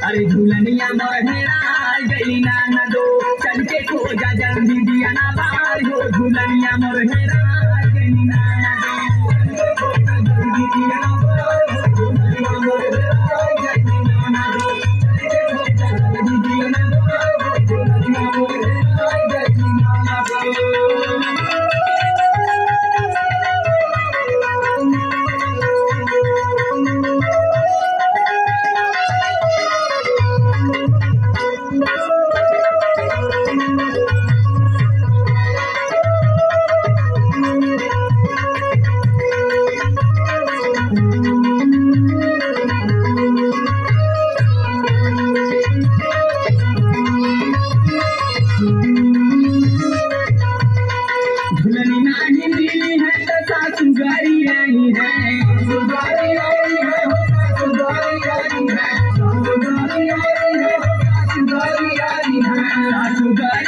अरे झूलनिया मोरहेरा गई ना दो चल के खोजा जल्दी दिया ना बाहर हो झूलनिया मोरहेरा गई ना दो जल्दी दिया ना बाहर हो झूलनिया मोरहेरा गई ना दो जल्दी दिया ना बाहर हो झूलनिया मोरहेरा गई ना दो। Sugar